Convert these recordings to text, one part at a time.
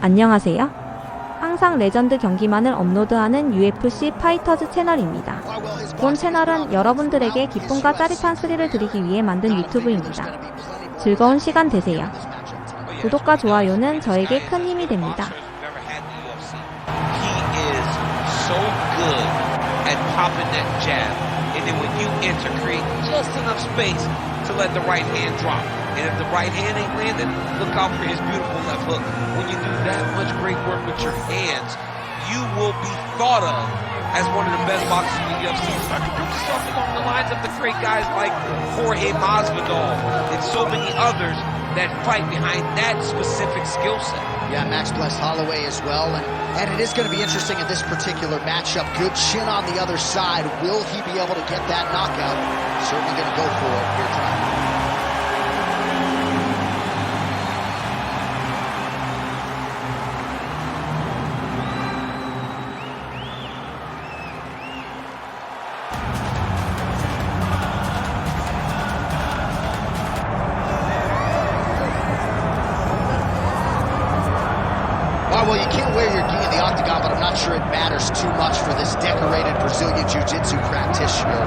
안녕하세요. 항상 레전드 경기만을 업로드하는 UFC 파이터즈 채널입니다. 본 채널은 여러분들에게 기쁨과 짜릿한 스릴을 드리기 위해 만든 유튜브입니다. 즐거운 시간 되세요. 구독과 좋아요는 저에게 큰 힘이 됩니다. And then when you enter, create just enough space to let the right hand drop. And if the right hand ain't landed, look out for his beautiful left hook. When you do that much great work with your hands, you will be thought of as one of the best boxers in the UFC. Start to put yourself along the lines of the great guys like Jorge Masvidal and so many others that fight behind that specific skill set. Yeah, Max blessed Holloway as well, and it is going to be interesting in this particular matchup. Good chin on the other side. Will he be able to get that knockout? Certainly going to go for it here tonight. Well, you can't wear your gi in the octagon, but I'm not sure it matters too much for this decorated Brazilian Jiu-Jitsu practitioner.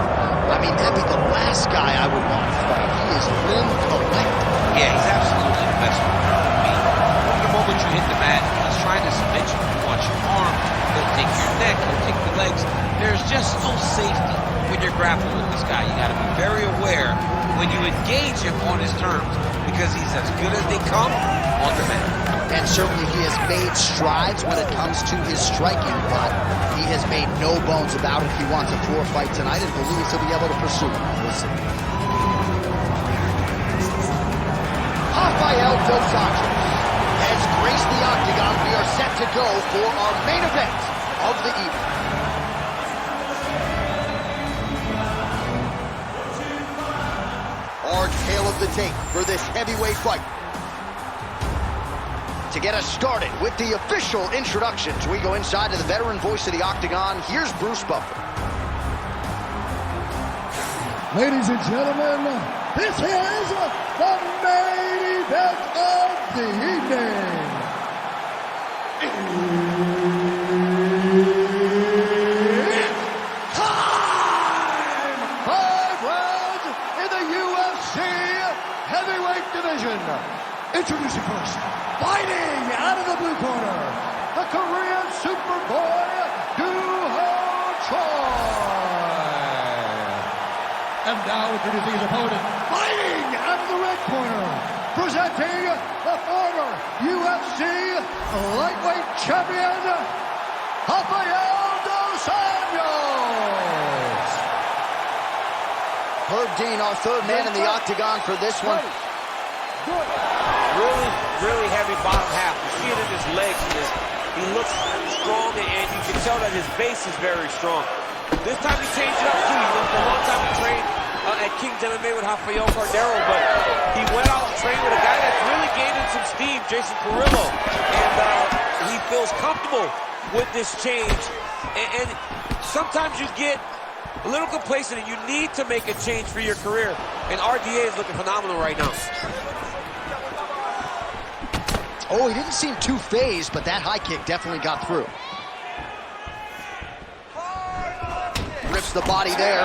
I mean, that'd be the last guy I would want to fight. He is limb collected. Yeah, he's absolutely the best one. I mean, from the moment you hit the mat, he's trying to submit you. You want your arm, he'll take your neck, he'll take the legs. There's just no safety when you're grappling with this guy. You got to be very aware when you engage him on his terms, because he's as good as they come on the mat. And certainly he has made strides when it comes to his striking, but he has made no bones about it. He wants a floor fight tonight and believes he'll be able to pursue it. We'll see. Rafael dos Anjos has graced the octagon. We are set to go for our main event of the evening. Our tale of the tape for this heavyweight fight. To get us started with the official introductions, we go inside to the veteran voice of the octagon. Here's Bruce Buffer. Ladies and gentlemen, this is the main event of the evening. It's time! 5 rounds in the UFC heavyweight division. Introducing first, fighting out of the blue corner, the Korean Superboy, Doo-Ho Choi. And now introducing his opponent, fighting out of the red corner, presenting the former UFC lightweight champion, Rafael dos Anjos. Herb Dean, our third man in the octagon for this one. Really heavy bottom half. You see it in his legs. He looks strong, and you can tell that his base is very strong. This time he changed it up too. He went for a long time to train at King's MMA with Rafael Cordero, but he went out and trained with a guy that's really gaining some steam, Jason Carrillo, and he feels comfortable with this change. And sometimes you get a little complacent, and you need to make a change for your career. And RDA is looking phenomenal right now. Oh, he didn't seem too phased, but that high kick definitely got through. Rips the body there.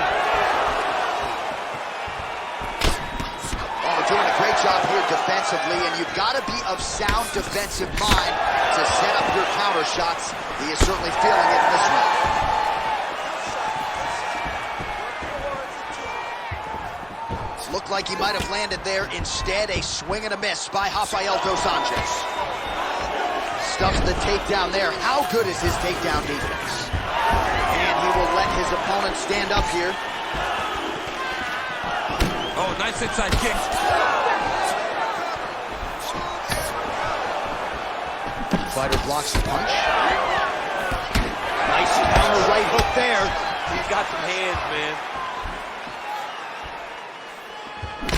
Oh, doing a great job here defensively, and you've got to be of sound defensive mind to set up your counter shots. He is certainly feeling it in this one. Looked like he might have landed there. Instead, a swing and a miss by Rafael dos Anjos. Stuffs the takedown there. How good is his takedown defense? And he will let his opponent stand up here. Oh, nice inside kick. Fighter blocks the punch. Nice counter right hook there. He's got some hands, man.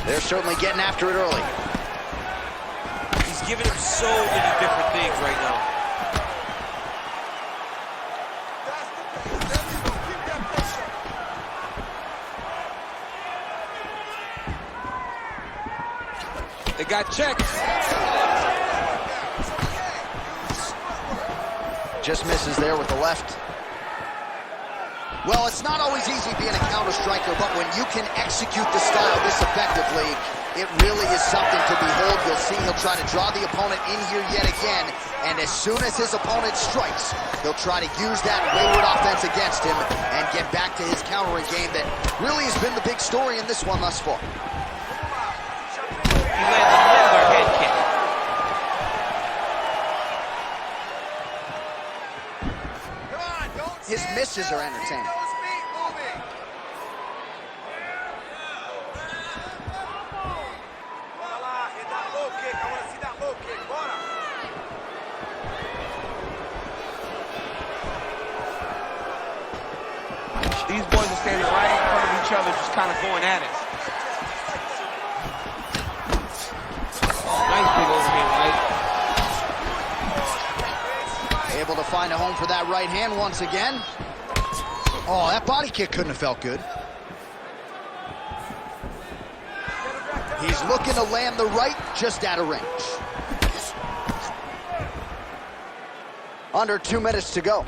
They're certainly getting after it early. He's giving him so many different things right now. They got checked. just misses there with the left. Well, it's not always easy being a counter striker, but when you can execute the style this effectively, it really is something to behold. You'll see he'll try to draw the opponent in here yet again, and as soon as his opponent strikes, he'll try to use that wayward offense against him and get back to his countering game that really has been the big story in this one thus far. He lands another head kick. His misses are entertaining. These boys are standing right in front of each other, just kind of going at it. Nice big overhand right. Able to find a home for that right hand once again. Oh, that body kick couldn't have felt good. He's looking to land the right, just out of range. Under 2 minutes to go.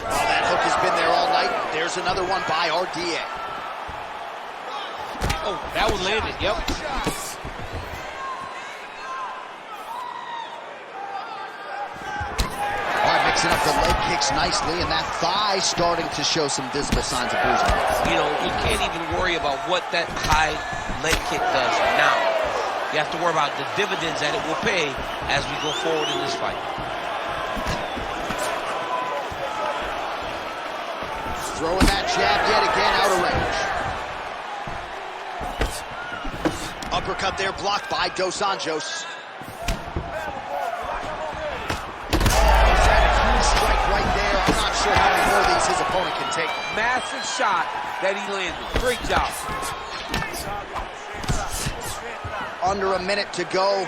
Oh, that hook has been there all night. There's another one by RDA. Oh, that was landed, yep. All right, mixing up the leg kicks nicely, and that thigh starting to show some visible signs of bruising. You know, you can't even worry about what that high leg kick does now. You have to worry about the dividends that it will pay as we go forward in this fight. Throwing that jab yet again out of range. Uppercut there blocked by Dos Anjos. Strike right there. I'm not sure how many more of these his opponent can take. Massive shot that he landed. Great job. Under a minute to go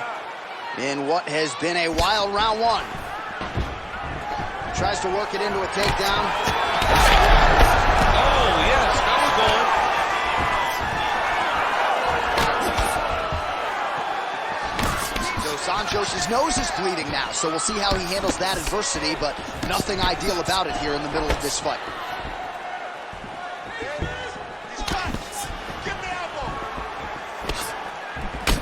in what has been a wild round one. Tries to work it into a takedown. Oh, yes. Now we're going. Dos Anjos' nose is bleeding now, so we'll see how he handles that adversity, but nothing ideal about it here in the middle of this fight.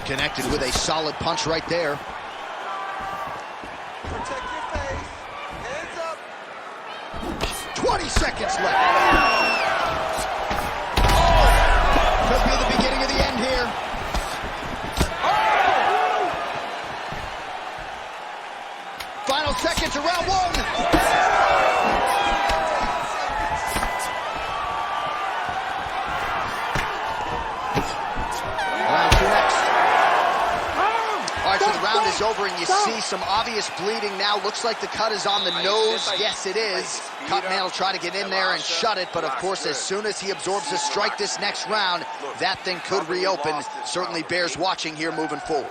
Connected with a solid punch right there. Protect your face. Hands up. 20 seconds left. Could be the beginning of the end here. Final seconds of round one. Round two next. All right, so the round is over, and you see some obvious bleeding now. Looks like the cut is on the nose. Yes, it is. Cutman will try to get in there and shut it, but of course, as soon as he absorbs a strike this next round, that thing could reopen. Certainly bears watching here moving forward.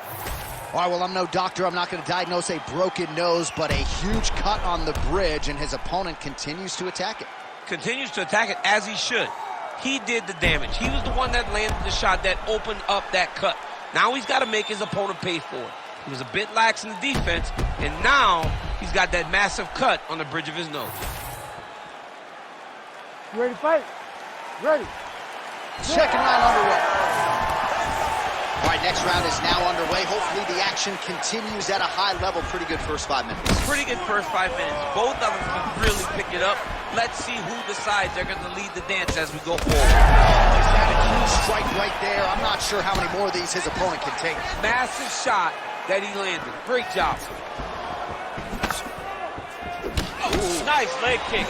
All right, well, I'm no doctor. I'm not going to diagnose a broken nose, but a huge cut on the bridge, and his opponent continues to attack it. Continues to attack it as he should. He did the damage. He was the one that landed the shot that opened up that cut. Now he's got to make his opponent pay for it. He was a bit lax in the defense, and now he's got that massive cut on the bridge of his nose. You ready to fight? Ready. Second round underway. All right, next round is now underway. Hopefully the action continues at a high level. Pretty good first 5 minutes. Pretty good first 5 minutes. Both of them can really pick it up. Let's see who decides they're going to lead the dance as we go forward. He's got a huge strike right there. I'm not sure how many more of these his opponent can take. Massive shot that he landed. Great job. Ooh, nice leg kick.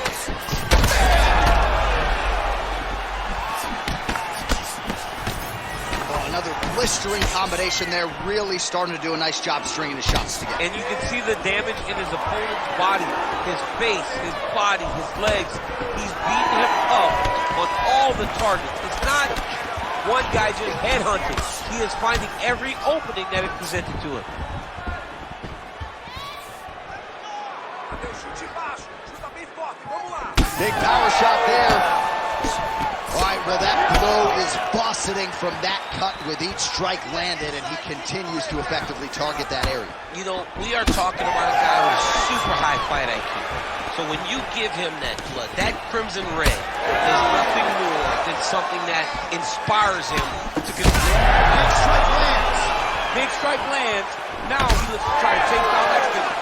Another blistering combination there, really starting to do a nice job stringing the shots together. And you can see the damage in his opponent's body, his face, his body, his legs. He's beating him up on all the targets. It's not one guy just headhunting. He is finding every opening that is presented to him. Big power shot there. All right, No, that blow is buffeting from that cut with each strike landed, and he continues to effectively target that area. You know, we are talking about a guy with super high fight IQ. So when you give him that blood, that crimson red, there's nothing more than something that inspires him to continue. Big strike lands. Big strike lands. Now he looks to try to take down that finish.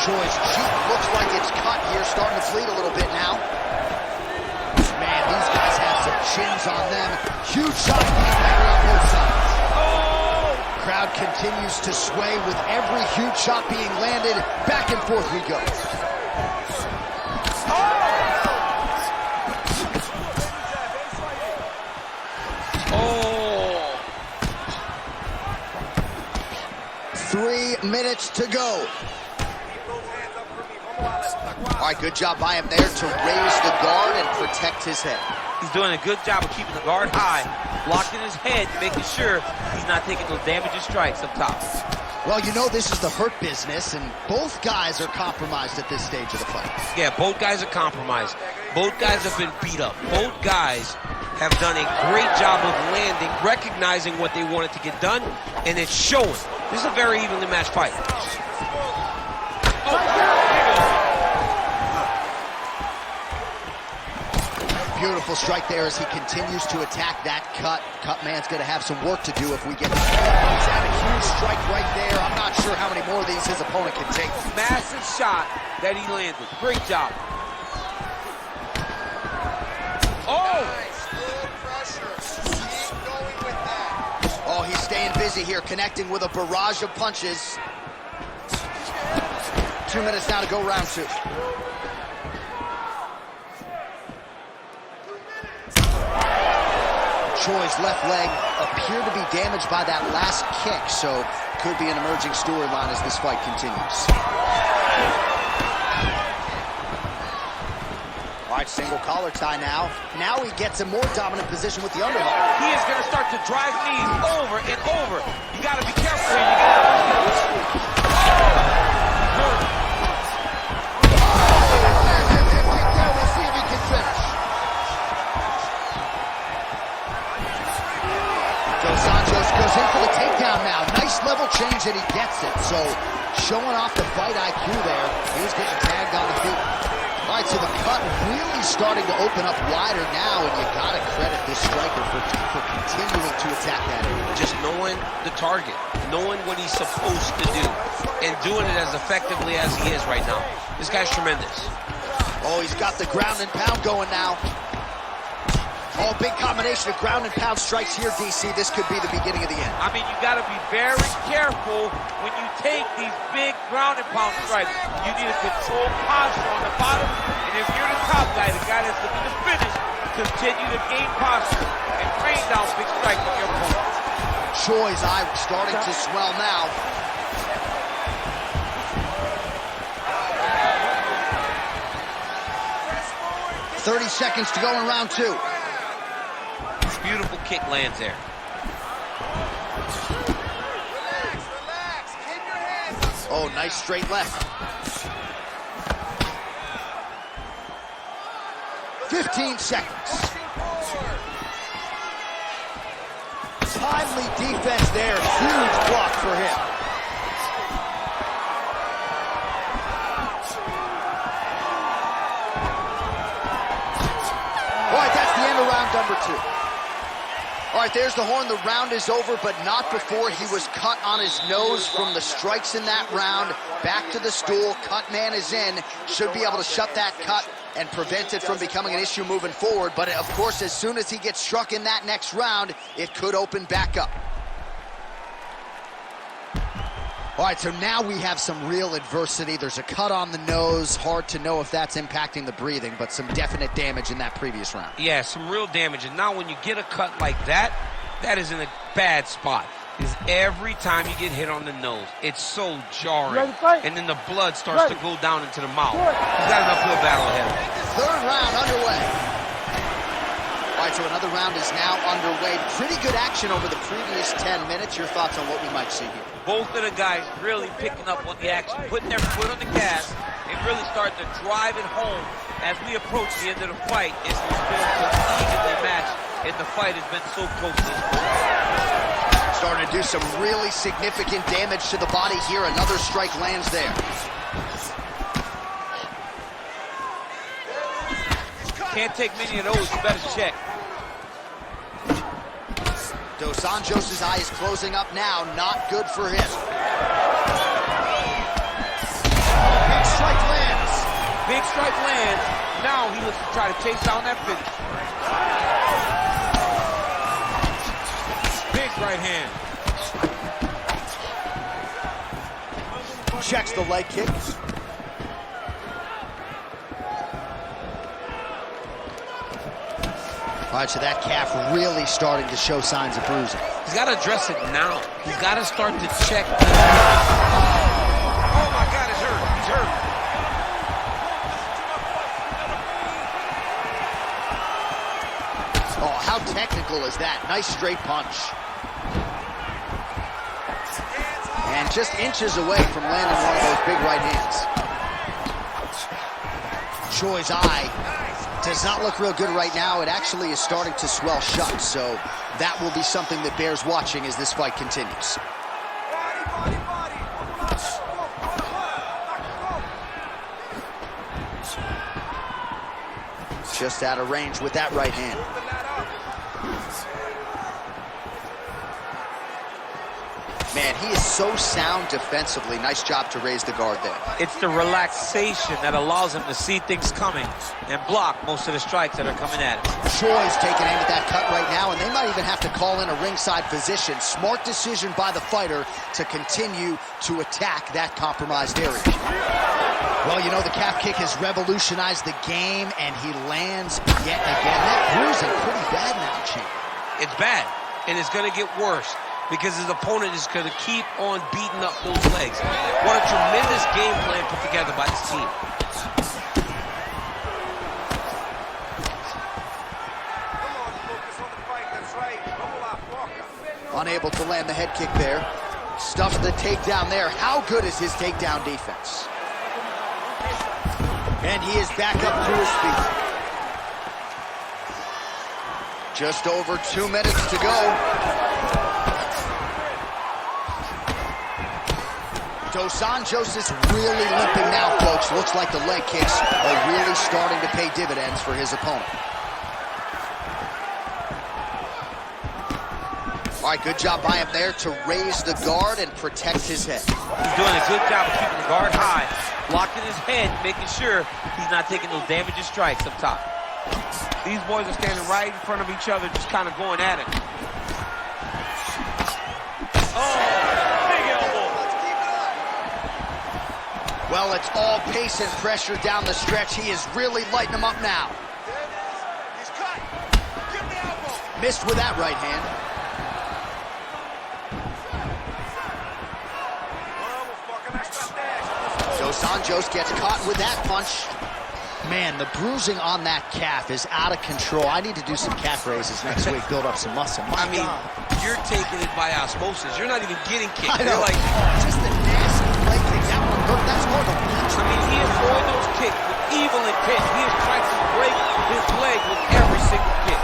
Choi's cheek looks like it's cut here, starting to bleed a little bit now. Man, these guys have some chins on them. Huge shot being landed on both sides. Crowd continues to sway with every huge shot being landed. Back and forth we go. Oh! 3 minutes to go. All right, good job by him there to raise the guard and protect his head. He's doing a good job of keeping the guard high, blocking his head, making sure he's not taking those damaging strikes up top. Well, you know this is the hurt business, and both guys are compromised at this stage of the fight. Yeah, both guys are compromised. Both guys have been beat up. Both guys have done a great job of landing, recognizing what they wanted to get done, and it's showing. This is a very evenly matched fight. Beautiful strike there as he continues to attack that cut. Cut man's going to have some work to do if we get to see it. He's had a huge strike right there. I'm not sure how many more of these his opponent can take. Massive shot that he landed. Great job. Oh! Nice, good pressure. Keep going with that. Oh, he's staying busy here, connecting with a barrage of punches. 2 minutes now to go, round 2. Choi's left leg appeared to be damaged by that last kick, so could be an emerging storyline as this fight continues. All right, single collar tie now. Now he gets a more dominant position with the underhook. He is going to start to drive knees over and over. You got to be careful here. You got to We'll see if he can finish. Dos Santos goes in for the takedown now. Nice level change and he gets it. So showing off the fight IQ there. He's getting tagged on the feet. All right, so the cut really starting to open up wider now, and you got to credit this striker for continuing to attack that area. Just knowing the target, knowing what he's supposed to do, and doing it as effectively as he is right now. This guy's tremendous. Oh, he's got the ground and pound going now. Oh, big combination of ground and pound strikes here, DC. This could be the beginning of the end. I mean, you got to be very careful when you take these big ground and pound strikes. You need a controlled posture on the bottom, and if you're the top guy, the guy that's looking to finish, continue to gain posture and rain down big strikes on your opponent. Choi's eye starting to swell now. .30 seconds to go in round 2. Beautiful kick lands there. Relax. Keep your hands up. Oh, nice straight left. 15 seconds. Timely defense there. Huge block for him. All right, that's the end of round number 2. All right, there's the horn. The round is over, but not before he was cut on his nose from the strikes in that round. Back to the stool. Cut man is in. Should be able to shut that cut and prevent it from becoming an issue moving forward. But, of course, as soon as he gets struck in that next round, it could open back up. All right, so now we have some real adversity. There's a cut on the nose. Hard to know if that's impacting the breathing, but some definite damage in that previous round. Yeah, some real damage. And now when you get a cut like that, that is in a bad spot. Because every time you get hit on the nose, it's so jarring. And then the blood starts to go down into the mouth. He's got an uphill battle ahead of him. Third round underway. All right, right, so another round is now underway. Pretty good action over the previous 10 minutes. Your thoughts on what we might see here? Both of the guys really picking up on the action, putting their foot on the gas, and really starting to drive it home as we approach the end of the fight. It's been so evenly matched, and the fight has been so close to this point. Starting to do some really significant damage to the body here. Another strike lands there. Can't take many of those, you better check. Dos Anjos' eye is closing up now. Not good for him. Big strike lands. Big strike lands. Now he looks to try to chase down that finish. Big right hand. Checks the leg kick. All right, so that calf really starting to show signs of bruising. He's got to address it now. He's got to start to check. Oh my God, it's hurt. He's hurt. Oh, how technical is that? Nice straight punch. And just inches away from landing one of those big right hands. Choi's eye does not look real good right now. It actually is starting to swell shut, so that will be something that bears watching as this fight continues. Just out of range with that right hand. Man, he is so sound defensively. Nice job to raise the guard there. It's the relaxation that allows him to see things coming and block most of the strikes that are coming at him. Choi's taking aim at that cut right now, and they might even have to call in a ringside physician. Smart decision by the fighter to continue to attack that compromised area. Well, you know, the calf kick has revolutionized the game, and he lands yet again. That bruising pretty bad now, Champ. It's bad, and it's going to get worse because his opponent is going to keep on beating up those legs. What a tremendous game plan put together by this team. Unable to land the head kick there. Stuffs the takedown there. How good is his takedown defense? And he is back up to his feet. Just over 2 minutes to go. Dos Anjos is really limping now, folks. Looks like the leg kicks are really starting to pay dividends for his opponent. All right, good job by him there to raise the guard and protect his head. He's doing a good job of keeping the guard high, blocking his head, making sure he's not taking those damaging strikes up top. These boys are standing right in front of each other, just kind of going at it. Oh, big elbow. Well, it's all pace and pressure down the stretch. He is really lighting them up now. He's cut. Give the elbow. Missed with that right hand. Dos Anjos gets caught with that punch. Man, the bruising on that calf is out of control. I need to do some calf raises next week, build up some muscle. I mean, you're taking it by osmosis. You're not even getting kicked. I know. You're like, just the nasty leg kick. That one hurt. That's more than punch. I mean, he is throwing those kicks with evil intent. He is trying to break his leg with every single kick.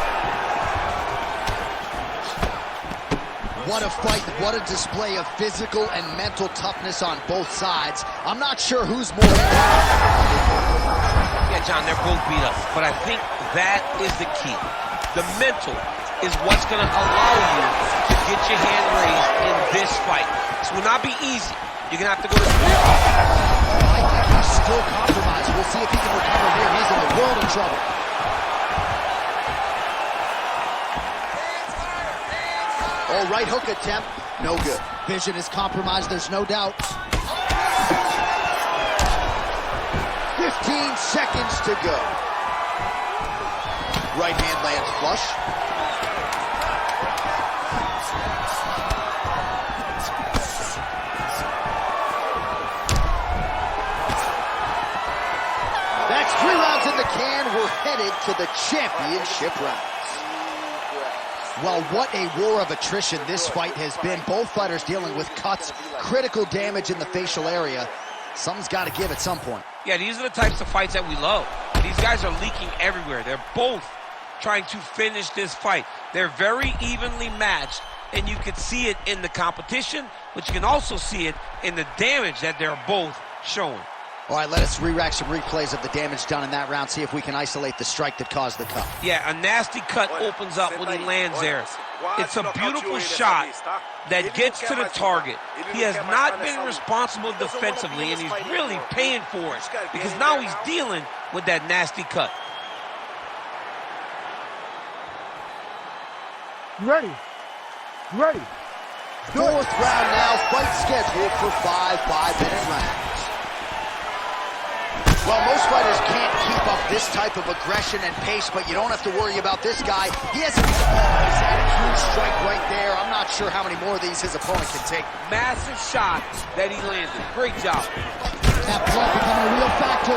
What a fight, what a display of physical and mental toughness on both sides. I'm not sure who's more. Yeah, John, they're both beat up, but I think that is the key. The mental is what's going to allow you to get your hand raised in this fight. This will not be easy. You're going to have to go to the I think he's still compromised. We'll see if he can recover here. He's in the world of trouble. Oh, right hook attempt. No good. Vision is compromised, there's no doubt. 15 seconds to go. Right hand lands flush. That's 3 rounds in the can. We're headed to the championship rounds. Well, what a war of attrition this fight has been. Both fighters dealing with cuts, critical damage in the facial area. Something's got to give at some point. Yeah, these are the types of fights that we love. These guys are leaking everywhere. They're both trying to finish this fight. They're very evenly matched, and you can see it in the competition, but you can also see it in the damage that they're both showing. All right, let us re-rack some replays of the damage done in that round, see if we can isolate the strike that caused the cut. Yeah, a nasty cut opens up when he lands there. It's a beautiful shot that gets to the target. He has not been responsible defensively, and he's really paying for it because now he's dealing with that nasty cut. Ready. Ready. Fourth round now, fight scheduled for 5 5-minute rounds. Well, most fighters can't keep up this type of aggression and pace, but you don't have to worry about this guy. He hasn't he's had a huge strike right there. I'm not sure how many more of these his opponent can take. Massive shot that he landed. Great job. That blood becoming a real factor.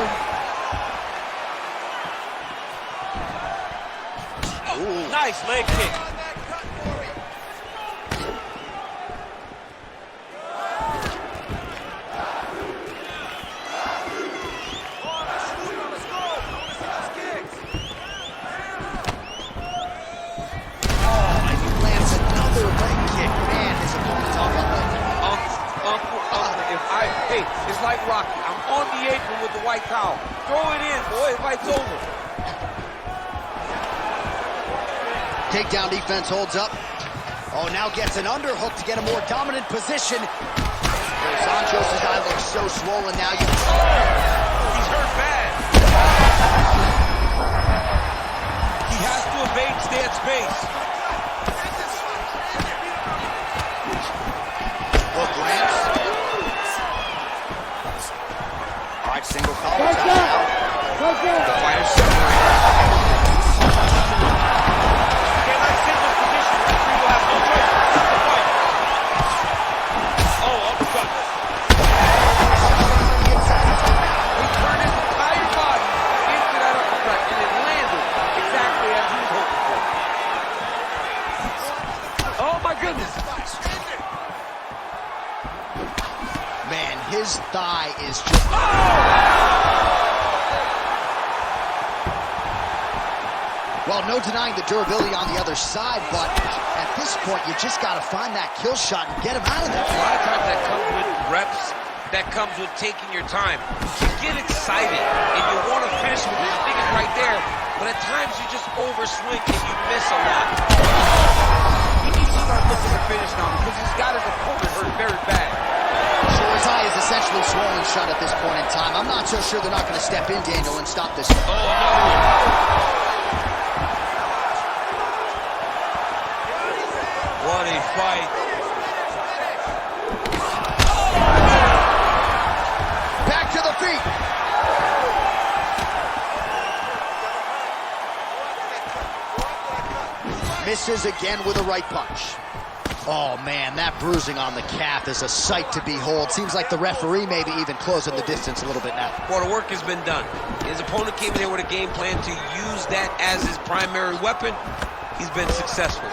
Oh, nice leg kick. Hey, it's like Rocky. I'm on the apron with the white towel. Throw it in, boy. The fight's over. Takedown defense holds up. Oh, now gets an underhook to get a more dominant position. Sanchos's eye looks so swollen now. He's hurt bad. He has to evade, stay at space. Hook lands. Single collar touch out. The fighter separated. Cannot sit in this position. Referee will have no choice. The fight. Oh, uppercut. He turned his entire body into that uppercut, and it landed exactly as he was hoping for. Oh my goodness. Man, his thigh is just... Well, no denying the durability on the other side, but at this point, you just got to find that kill shot and get him out of there. A lot of times that comes with reps, that comes with taking your time. You get excited, and you want to finish with your fingers right there, but at times you just overswing and you miss a lot. He needs to start looking to finish now because he's got his opponent hurt very bad. So his eye is essentially swollen shut at this point in time. I'm not so sure they're not going to step in, Daniel, and stop this. Oh, no. What a fight. Back to the feet. Misses again with a right punch. Oh, man, that bruising on the calf is a sight to behold. Seems like the referee maybe even closing the distance a little bit now. Well, the work has been done. His opponent came in here with a game plan to use that as his primary weapon. He's been successful.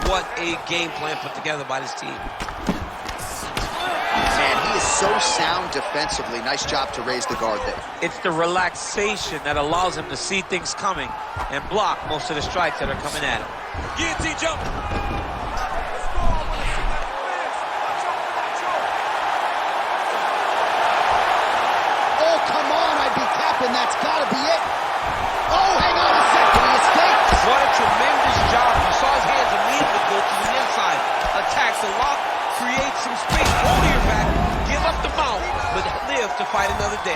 What a game plan put together by this team. Man, he is so sound defensively. Nice job to raise the guard there. It's the relaxation that allows him to see things coming and block most of the strikes that are coming at him. Guillotine jump. Oh, come on, I'd be tapping. That's got to be it. Oh, hang on a second. He escapes. What a tremendous job. You saw his hands immediately go to the inside. Attacks the lock, creates some space. Hold your back, give up the mount, but live to fight another day.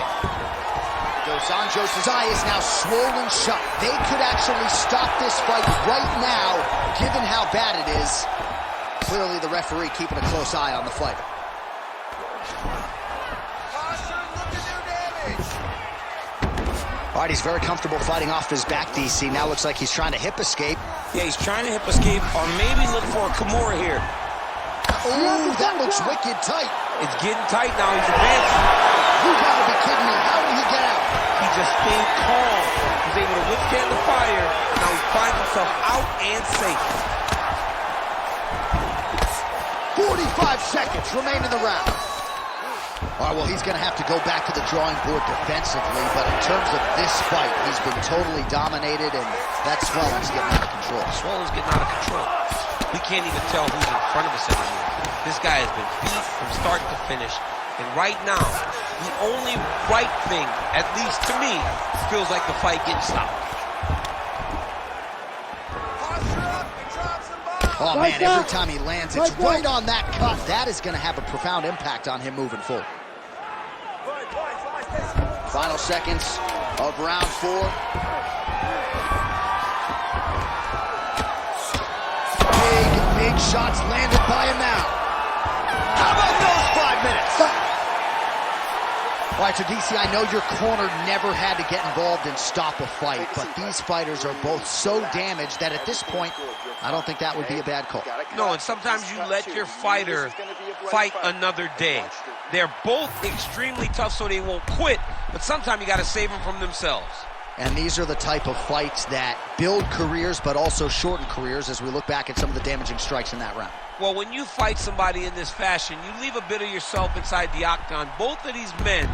Dos Anjos' eye is now swollen shut. They could actually stop this fight right now, given how bad it is. Clearly the referee keeping a close eye on the fight. All right, he's very comfortable fighting off his back, DC. Now looks like he's trying to hip escape. Yeah, he's trying to hip escape or maybe look for a Kimura here. Oh, that looks wicked tight. It's getting tight now. He's advancing. You gotta be kidding me. How did he get out? He just stayed calm. He's able to withstand the fire. Now he finds himself out and safe. 45 seconds remain in the round. All right, well, he's going to have to go back to the drawing board defensively, but in terms of this fight, he's been totally dominated, and that swelling's getting out of control. Swelling's getting out of control. We can't even tell who's in front of us anymore. This guy has been beat from start to finish, and right now, the only right thing, at least to me, feels like the fight getting stopped. Oh, man, every time he lands, it's right on that cut. That is going to have a profound impact on him moving forward. Final seconds of round 4. Big shots landed by him now. How about those 5 minutes? All right, so DC, I know your corner never had to get involved and stop a fight, but these fighters are both so damaged that at this point, I don't think that would be a bad call. No, and sometimes you let your fighter fight another day. They're both extremely tough, so they won't quit, but sometimes you got to save them from themselves. And these are the type of fights that build careers, but also shorten careers as we look back at some of the damaging strikes in that round. Well, when you fight somebody in this fashion, you leave a bit of yourself inside the octagon. Both of these men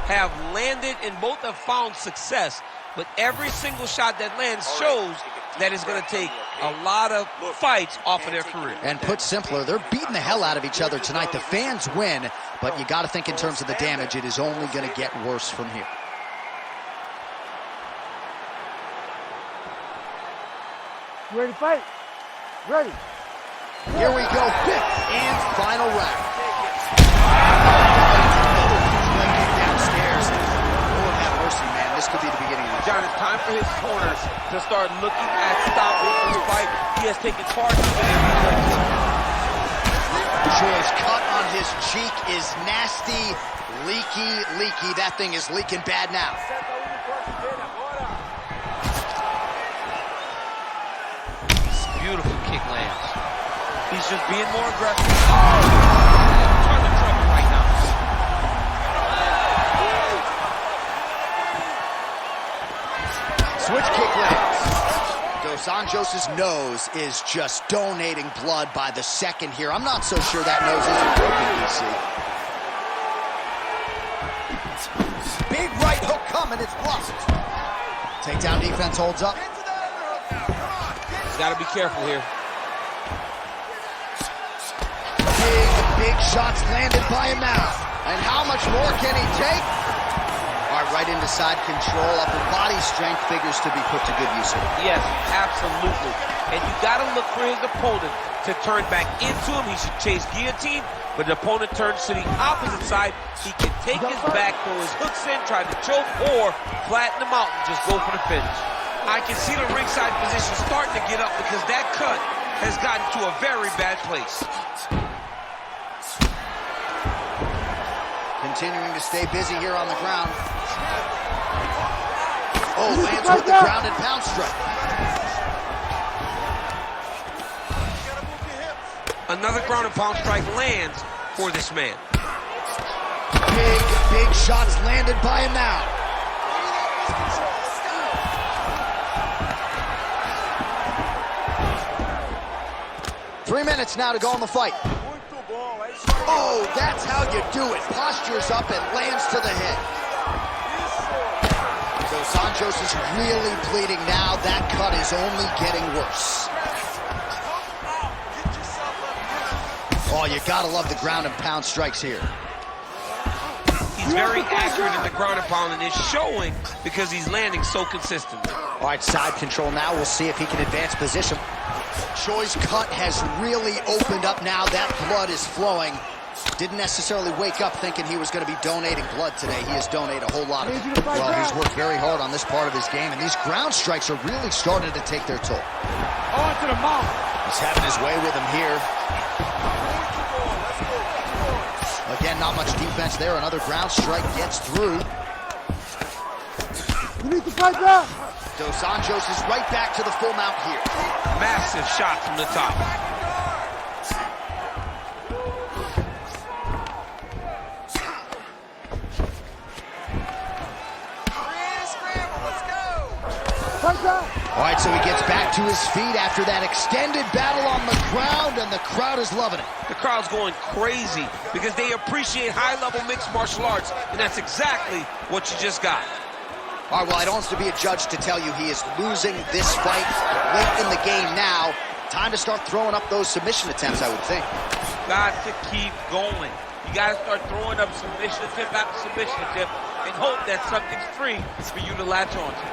have landed and both have found success, but every single shot that lands shows that it's going to take a lot of fights off of their career. And put simpler, they're beating the hell out of each other tonight. The fans win, but you got to think in terms of the damage, it is only going to get worse from here. You ready to fight? Ready. Here we go, 5th and final round. Downstairs. Lord have mercy, man. This could be the beginning of the John, it's time for his corners to start looking at stopping this fight. He has taken charge of it. Choi's cut on his cheek is nasty, leaky. That thing is leaking bad now. Beautiful kick lands. He's just being more aggressive. Tons of trouble right now. Switch kick lands. Dos Anjos' nose is just donating blood by the second here. I'm not so sure that nose isn't broken, DC. Big right hook coming, it's blocked. Takedown defense holds up. Got to be careful here. Big shots landed by him now. And how much more can he take? All right, right into side control. Upper body strength figures to be put to good use here. Yes, absolutely. And you got to look for his opponent to turn back into him. He should chase guillotine, but the opponent turns to the opposite side. He can take his back, throw his hooks in, try to choke, or flatten him out and just go for the finish. I can see the ringside position starting to get up because that cut has gotten to a very bad place. Continuing to stay busy here on the ground. Oh, lands with the ground and pound strike. Another ground and pound strike lands for this man. Big shots landed by him now. Three minutes now to go in the fight. Oh, that's how you do it. Postures up and lands to the head. Dos Anjos is really bleeding now. That cut is only getting worse. Oh, you gotta love the ground and pound strikes here. He's very accurate in the ground and pound, and it's showing because he's landing so consistently. All right, side control now. We'll see if he can advance position. Choi's cut has really opened up now. That blood is flowing. Didn't necessarily wake up thinking he was going to be donating blood today. He has donated a whole lot of it. Well, he's worked very hard on this part of his game, and these ground strikes are really starting to take their toll. On to the mouth. He's having his way with him here. Again, not much defense there. Another ground strike gets through. You need to fight that. Dos Anjos is right back to the full mount here. Massive shot from the top. Fight that. All right, so he gets back to his feet after that extended battle on the ground, and the crowd is loving it. The crowd's going crazy because they appreciate high-level mixed martial arts, and that's exactly what you just got. All right, well, I don't have to be a judge to tell you he is losing this fight late in the game now. Time to start throwing up those submission attempts, I would think. Got to keep going. You got to start throwing up submission attempt after submission attempt and hope that something's free for you to latch on to.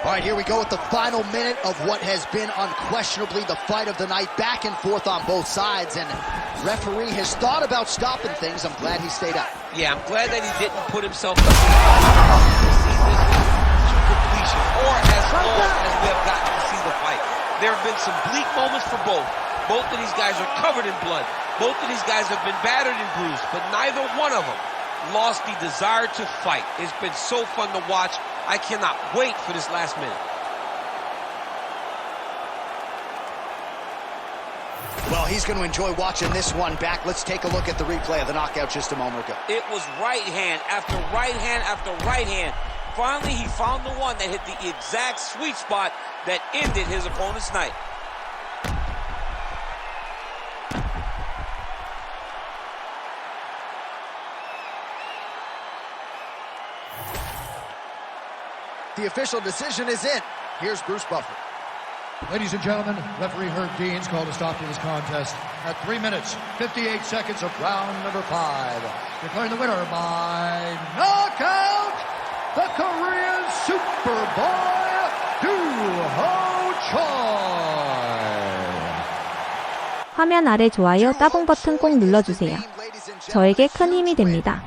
All right, here we go with the final minute of what has been unquestionably the fight of the night, back and forth on both sides, and referee has thought about stopping things. I'm glad he stayed up. Yeah, I'm glad that he didn't put himself to see this to completion, or as long as we have gotten to see the fight. There have been some bleak moments for both. Both of these guys are covered in blood. Both of these guys have been battered and bruised, but neither one of them lost the desire to fight. It's been so fun to watch. I cannot wait for this last minute. Well, he's going to enjoy watching this one back. Let's take a look at the replay of the knockout just a moment ago. It was right hand after right hand after right hand. Finally, he found the one that hit the exact sweet spot that ended his opponent's night. The official decision is in. Here's Bruce Buffer. Ladies and gentlemen, referee Herb Dean's called a stop to this contest at 3 minutes, 58 seconds of round number 5. Declaring the winner by knockout, the Korean Superboy, Doo-Ho Choi. 화면 아래 좋아요, 따봉 버튼 꼭 눌러주세요. 저에게 큰 힘이 됩니다.